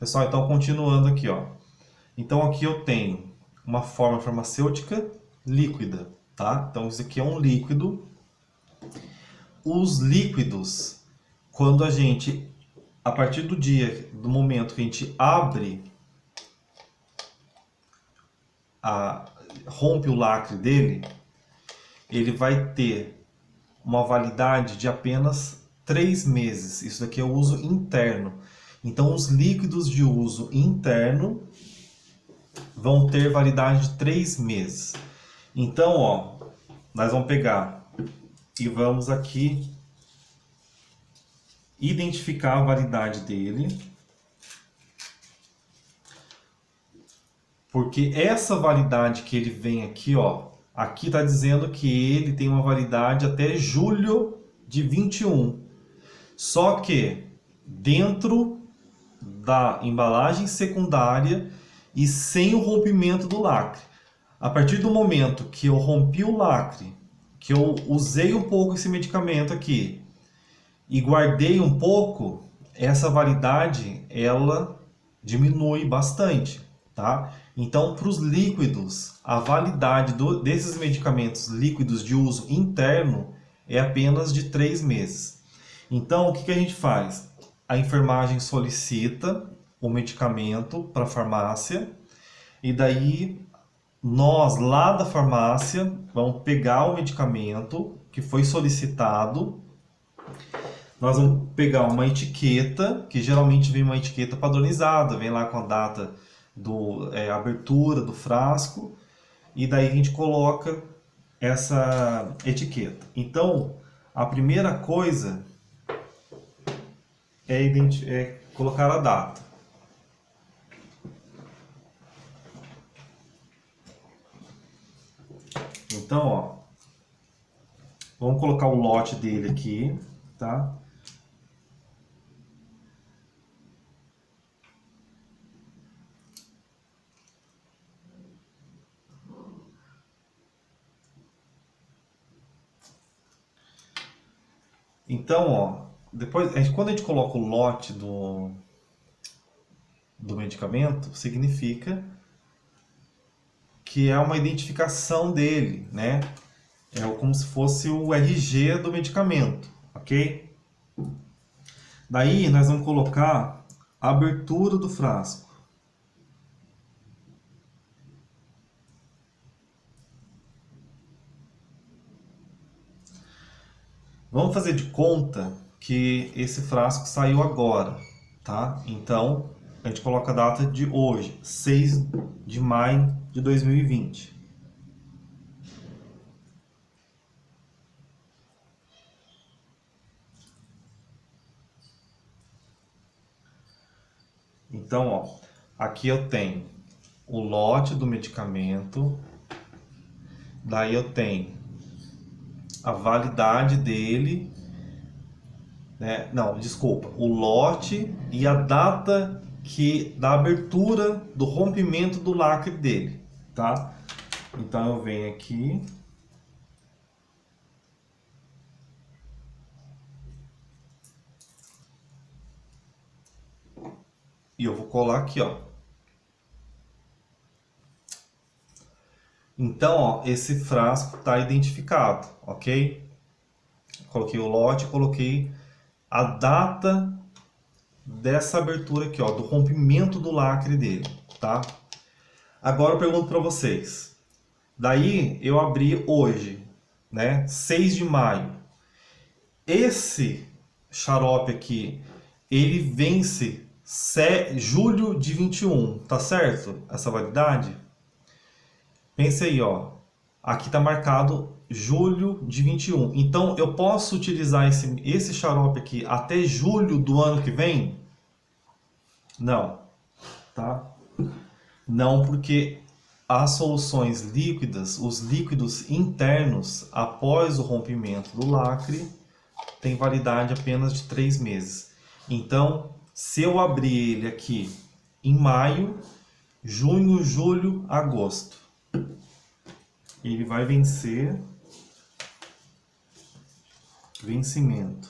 Pessoal, então continuando aqui, ó. Então aqui eu tenho uma forma farmacêutica líquida, tá? Então isso aqui é um líquido. Os líquidos, quando a partir do momento que a gente abre, rompe o lacre dele, ele vai ter uma validade de apenas 3 meses. Isso daqui é o uso interno. Então os líquidos de uso interno vão ter validade de 3 meses. Então, ó, nós vamos pegar e vamos aqui identificar a validade dele. Porque essa validade que ele vem aqui, ó, aqui está dizendo que ele tem uma validade até julho de 21. Só que dentro da embalagem secundária e sem o rompimento do lacre. A partir do momento que eu rompi o lacre, que eu usei um pouco esse medicamento aqui e guardei um pouco, essa validade ela diminui bastante, tá? Então, para os líquidos, a validade desses medicamentos líquidos de uso interno é apenas de 3 meses. Então, o que a gente faz? A enfermagem solicita o medicamento para a farmácia e daí nós, lá da farmácia, vamos pegar o medicamento que foi solicitado. Nós vamos pegar uma etiqueta, que geralmente vem uma etiqueta padronizada, vem lá com a data a abertura do frasco, e daí a gente coloca essa etiqueta. Então, a primeira coisa é colocar a data. Então, ó, vamos colocar o lote dele aqui, tá? Então, ó, depois, quando a gente coloca o lote do medicamento, significa que é uma identificação dele, né? É como se fosse o RG do medicamento, ok? Daí nós vamos colocar a abertura do frasco. Vamos fazer de conta que esse frasco saiu agora, tá? Então, a gente coloca a data de hoje, 6 de maio de 2020. Então, ó, aqui eu tenho o lote do medicamento, daí eu tenho a validade dele, né? Não, desculpa, o lote e a data da abertura do rompimento do lacre dele, tá? Então eu venho aqui e eu vou colar aqui, ó. Então, ó, esse frasco está identificado, ok? Coloquei o lote, coloquei a data dessa abertura aqui, ó, do rompimento do lacre dele, tá? Agora eu pergunto para vocês. Daí eu abri hoje, né? 6 de maio. Esse xarope aqui, ele vence julho de 21, tá certo? Essa validade? Pense aí, ó. Aqui tá marcado julho de 21. Então eu posso utilizar esse xarope aqui até julho do ano que vem? Não, tá? Não, porque as soluções líquidas, os líquidos internos, após o rompimento do lacre, tem validade apenas de 3 meses. Então, se eu abrir ele aqui em maio, junho, julho, agosto, ele vai vencer vencimento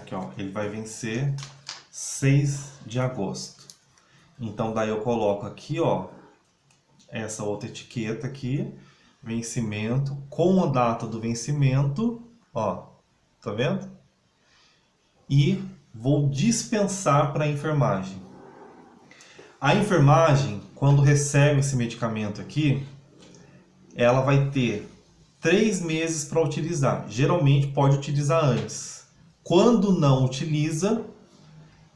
Aqui, ó, ele vai vencer 6 de agosto. Então, daí eu coloco aqui, ó, essa outra etiqueta aqui, vencimento, com a data do vencimento, ó, tá vendo? E vou dispensar para a enfermagem. A enfermagem, quando recebe esse medicamento aqui, ela vai ter 3 meses para utilizar. Geralmente pode utilizar antes. Quando não utiliza,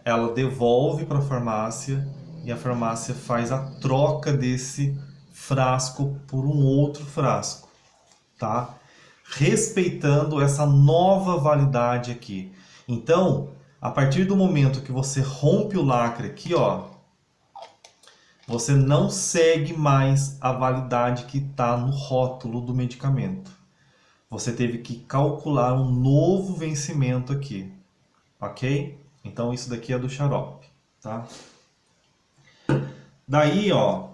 ela devolve para a farmácia e a farmácia faz a troca desse frasco por um outro frasco, tá? Respeitando essa nova validade aqui. Então, a partir do momento que você rompe o lacre aqui, ó, você não segue mais a validade que está no rótulo do medicamento. Você teve que calcular um novo vencimento aqui, ok? Então isso daqui é do xarope, tá? Daí, ó,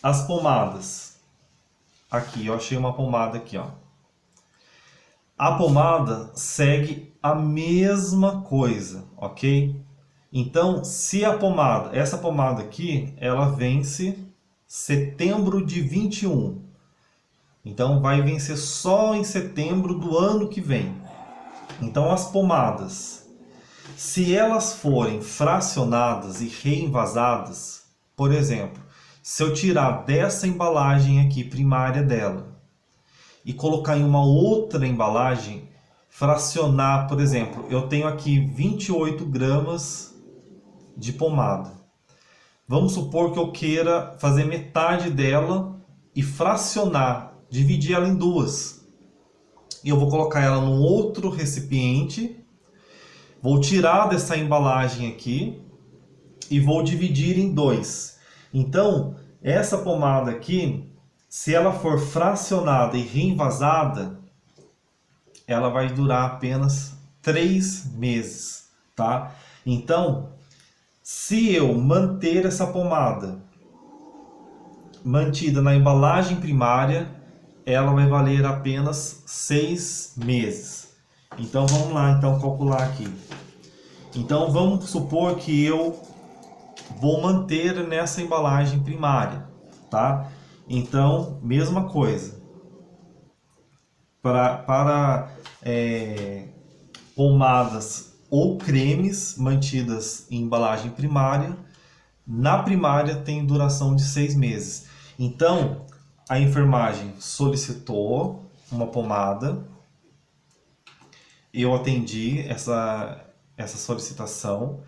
as pomadas. Aqui, eu achei uma pomada aqui, ó. A pomada segue a mesma coisa, ok? Então, se a pomada, essa pomada aqui, ela vence setembro de 21. Então, vai vencer só em setembro do ano que vem. Então, as pomadas, se elas forem fracionadas e reenvasadas, por exemplo, se eu tirar dessa embalagem aqui primária dela e colocar em uma outra embalagem, fracionar, por exemplo, eu tenho aqui 28 gramas de pomada. Vamos supor que eu queira fazer metade dela e fracionar, dividir ela em duas. E eu vou colocar ela num outro recipiente, vou tirar dessa embalagem aqui e vou dividir em 2. Então, essa pomada aqui, se ela for fracionada e reenvasada, ela vai durar apenas 3 meses, tá? Então, se eu manter essa pomada mantida na embalagem primária, ela vai valer apenas 6 meses. Então vamos lá, então calcular aqui. Então vamos supor que eu vou manter nessa embalagem primária, tá? Então, mesma coisa. Para pomadas ou cremes mantidas em embalagem primária, na primária tem duração de 6 meses. Então, a enfermagem solicitou uma pomada, eu atendi essa solicitação,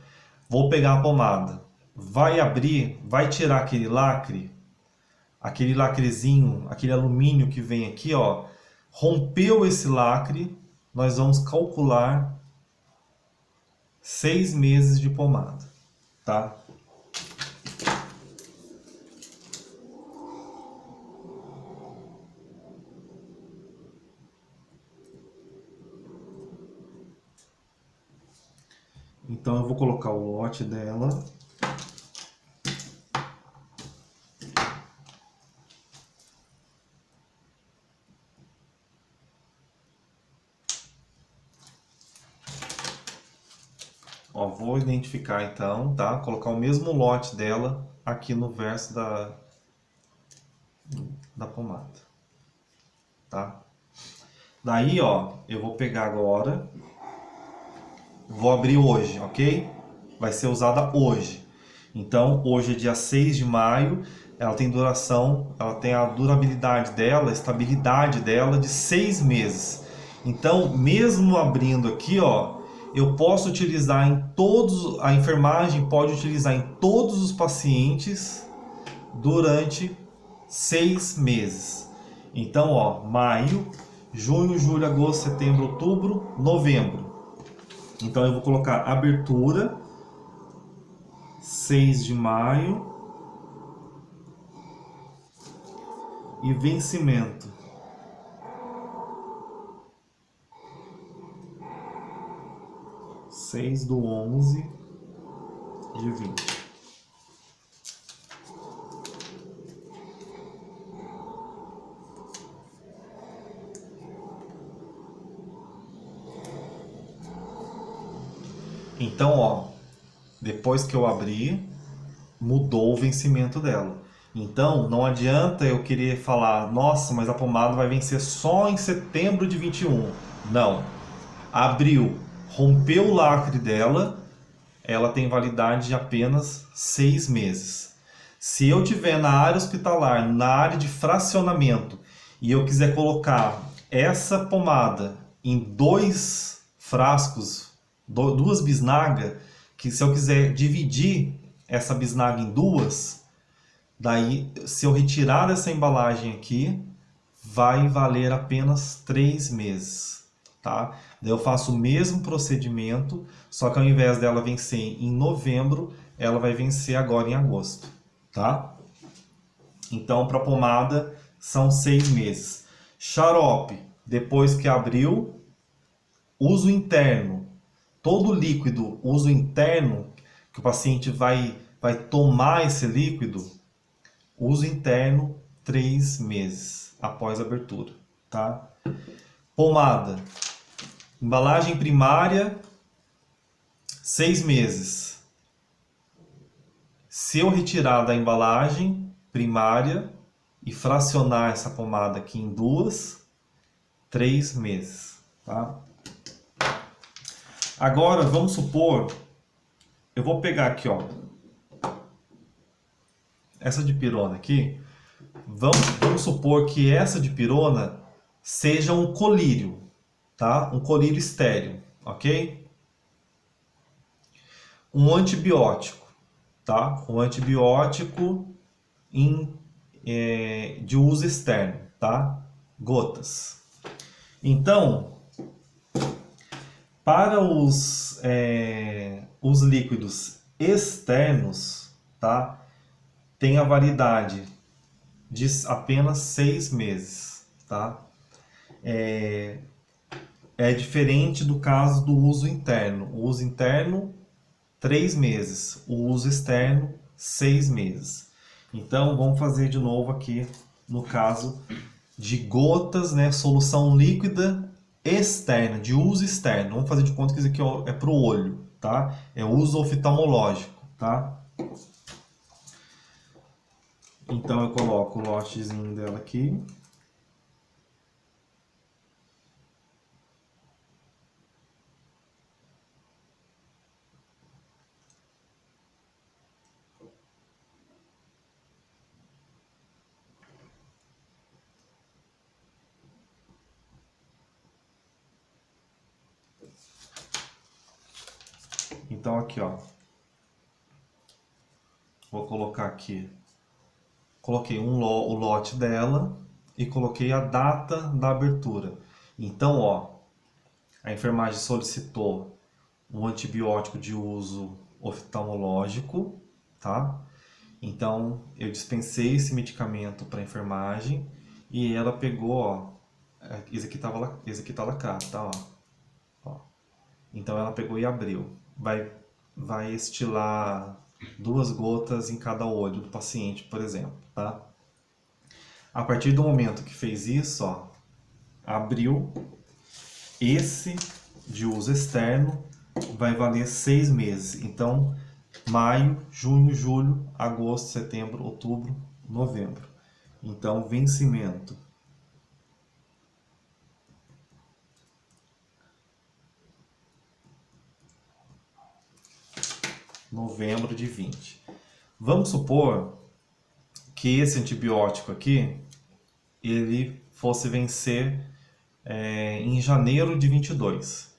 vou pegar a pomada, vai abrir, vai tirar aquele lacrezinho, aquele alumínio que vem aqui, ó, rompeu esse lacre, nós vamos calcular 6 meses de pomada, tá? Então eu vou colocar o lote dela. Ó, vou identificar então, tá? Colocar o mesmo lote dela aqui no verso da pomada, tá? Daí, ó, eu vou pegar agora, vou abrir hoje, ok? Vai ser usada hoje. Então, hoje é dia 6 de maio, ela tem duração, ela tem a durabilidade dela, a estabilidade dela de 6 meses. Então, mesmo abrindo aqui, ó, eu posso utilizar em todos, a enfermagem pode utilizar em todos os pacientes durante 6 meses. Então, ó, maio, junho, julho, agosto, setembro, outubro, novembro. Então eu vou colocar abertura 6 de maio e vencimento 6/11/20. Então, ó, depois que eu abri, mudou o vencimento dela. Então, não adianta eu querer falar, nossa, mas a pomada vai vencer só em setembro de 21. Não. Abriu, rompeu o lacre dela, ela tem validade de apenas 6 meses. Se eu tiver na área hospitalar, na área de fracionamento, e eu quiser colocar essa pomada em 2 frascos, 2 bisnagas, que se eu quiser dividir essa bisnaga em 2, daí se eu retirar dessa embalagem aqui, vai valer apenas 3 meses, tá? Daí eu faço o mesmo procedimento, só que ao invés dela vencer em novembro, ela vai vencer agora em agosto, tá? Então, para pomada, são 6 meses. Xarope, depois que abriu, uso interno. Todo líquido, uso interno, que o paciente vai tomar esse líquido, uso interno 3 meses após a abertura, tá? Pomada, embalagem primária, 6 meses. Se eu retirar da embalagem primária e fracionar essa pomada aqui em 2, 3 meses, tá? Agora, vamos supor, eu vou pegar aqui, ó, essa dipirona aqui, vamos supor que essa dipirona seja um colírio, tá? Um colírio estéril, ok? Um antibiótico, tá? Um antibiótico de uso externo, tá? Gotas. Então, para os líquidos externos, tá? Tem a validade de apenas 6 meses, tá? É diferente do caso do uso interno. O uso interno, 3 meses. O uso externo, 6 meses. Então, vamos fazer de novo aqui no caso de gotas, né? Solução líquida externa, de uso externo. Vamos fazer de conta que isso aqui é para o olho, tá? É uso oftalmológico, tá? Então eu coloco o lotezinho dela aqui. Então aqui, ó. Vou colocar aqui. Coloquei o lote dela e coloquei a data da abertura. Então, ó, a enfermagem solicitou um antibiótico de uso oftalmológico, tá? Então, eu dispensei esse medicamento para a enfermagem e ela pegou, ó, esse aqui tá lacrado, tá, ó. Então, ela pegou e abriu. Vai estilar 2 gotas em cada olho do paciente, por exemplo, tá? A partir do momento que fez isso, ó, abriu, esse de uso externo vai valer 6 meses. Então, maio, junho, julho, agosto, setembro, outubro, novembro. Então, vencimento. Novembro de 20. Vamos supor que esse antibiótico aqui, ele fosse vencer em janeiro de 22.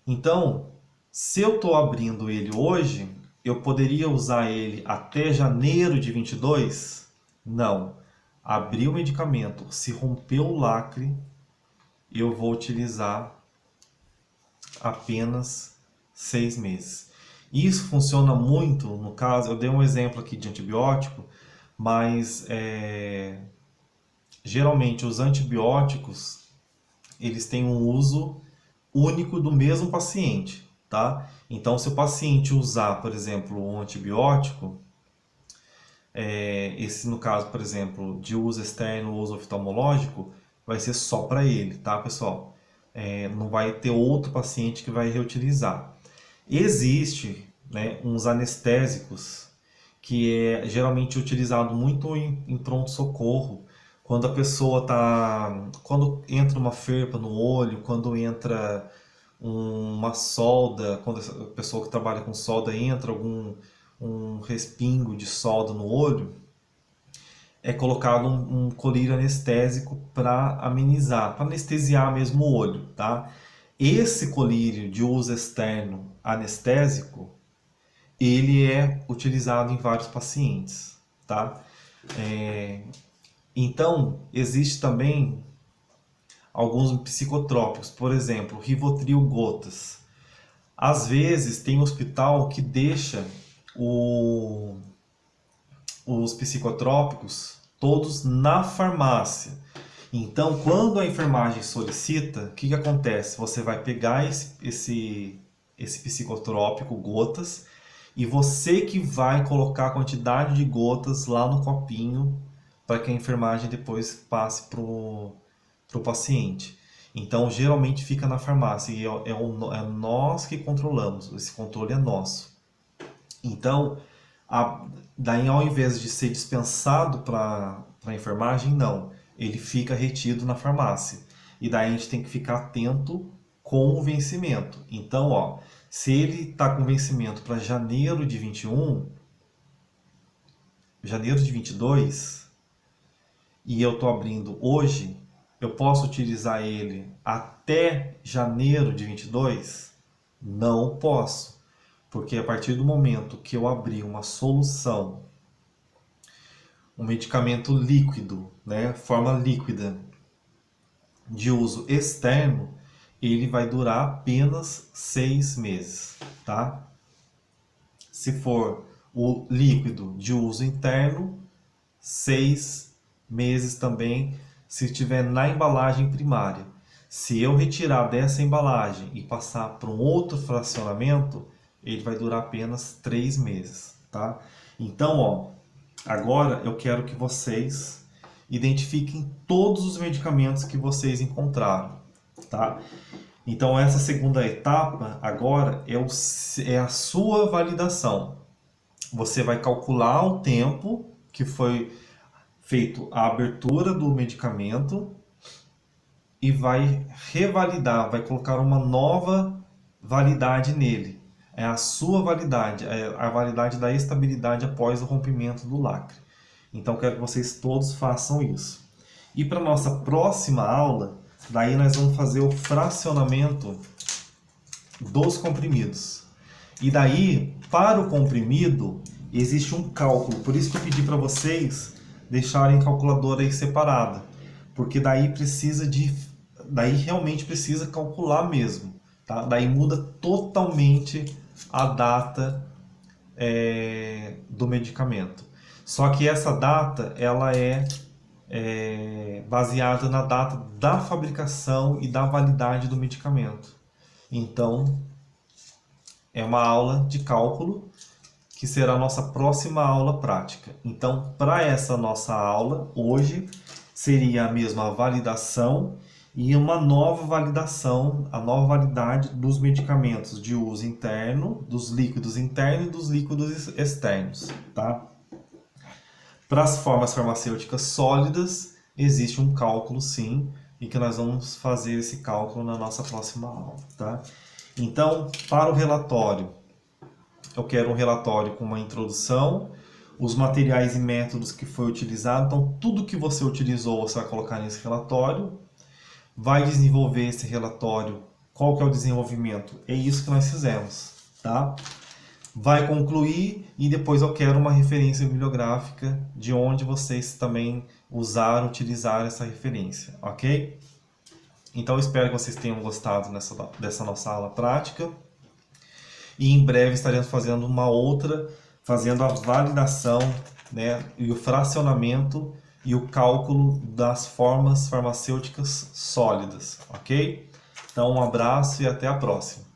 Então, se eu estou abrindo ele hoje, eu poderia usar ele até janeiro de 22? Não. Abri o medicamento, se rompeu o lacre, eu vou utilizar apenas 6 meses. Isso funciona muito no caso, eu dei um exemplo aqui de antibiótico, mas geralmente os antibióticos, eles têm um uso único do mesmo paciente, tá? Então, se o paciente usar, por exemplo, um antibiótico, esse no caso, por exemplo, de uso externo, uso oftalmológico, vai ser só para ele, tá, pessoal? Não vai ter outro paciente que vai reutilizar. Existe, né, uns anestésicos que é geralmente utilizado muito em pronto-socorro, quando a pessoa tá, quando entra uma ferpa no olho, quando entra uma solda, quando a pessoa que trabalha com solda entra um respingo de solda no olho, é colocado um colírio anestésico para amenizar, para anestesiar mesmo o olho, tá? Esse colírio de uso externo anestésico, ele é utilizado em vários pacientes, tá? Então, existe também alguns psicotrópicos, por exemplo, Rivotril gotas. Às vezes tem hospital que deixa os psicotrópicos todos na farmácia. Então, quando a enfermagem solicita, o que acontece? Você vai pegar esse psicotrópico gotas e você que vai colocar a quantidade de gotas lá no copinho para que a enfermagem depois passe para o paciente. Então, geralmente fica na farmácia e é nós que controlamos, esse controle é nosso. Então, daí ao invés de ser dispensado para a enfermagem, não. Ele fica retido na farmácia. E daí a gente tem que ficar atento com o vencimento. Então, ó, se ele está com vencimento para janeiro de 21, janeiro de 22, e eu estou abrindo hoje, eu posso utilizar ele até janeiro de 22? Não posso. Porque a partir do momento que eu abrir uma solução, um medicamento líquido, né, forma líquida, de uso externo, ele vai durar apenas 6 meses, tá? Se for o líquido de uso interno, 6 meses também, se estiver na embalagem primária. Se eu retirar dessa embalagem e passar para um outro fracionamento, ele vai durar apenas 3 meses, tá? Então, ó, agora eu quero que vocês identifiquem todos os medicamentos que vocês encontraram, tá? Então, essa segunda etapa agora é a sua validação. Você vai calcular o tempo que foi feito a abertura do medicamento e vai revalidar, vai colocar uma nova validade nele. É a sua validade, é a validade da estabilidade após o rompimento do lacre. Então, quero que vocês todos façam isso. E para a nossa próxima aula, daí nós vamos fazer o fracionamento dos comprimidos. E daí, para o comprimido, existe um cálculo. Por isso que eu pedi para vocês deixarem a calculadora aí separada. Porque daí realmente precisa calcular mesmo. Tá? Daí muda totalmente a data do medicamento. Só que essa data ela é baseada na data da fabricação e da validade do medicamento. Então, é uma aula de cálculo que será a nossa próxima aula prática. Então, para essa nossa aula, hoje, seria a mesma validação e uma nova validação, a nova validade dos medicamentos de uso interno, dos líquidos internos e dos líquidos externos, tá? Para as formas farmacêuticas sólidas, existe um cálculo sim, e que nós vamos fazer esse cálculo na nossa próxima aula, tá? Então, para o relatório, eu quero um relatório com uma introdução, os materiais e métodos que foi utilizado, então tudo que você utilizou você vai colocar nesse relatório, vai desenvolver esse relatório, qual que é o desenvolvimento? É isso que nós fizemos, tá? Vai concluir e depois eu quero uma referência bibliográfica de onde vocês também utilizaram essa referência, ok? Então espero que vocês tenham gostado dessa nossa aula prática e em breve estaremos fazendo uma outra, fazendo a validação, né, e o fracionamento e o cálculo das formas farmacêuticas sólidas, ok? Então um abraço e até a próxima.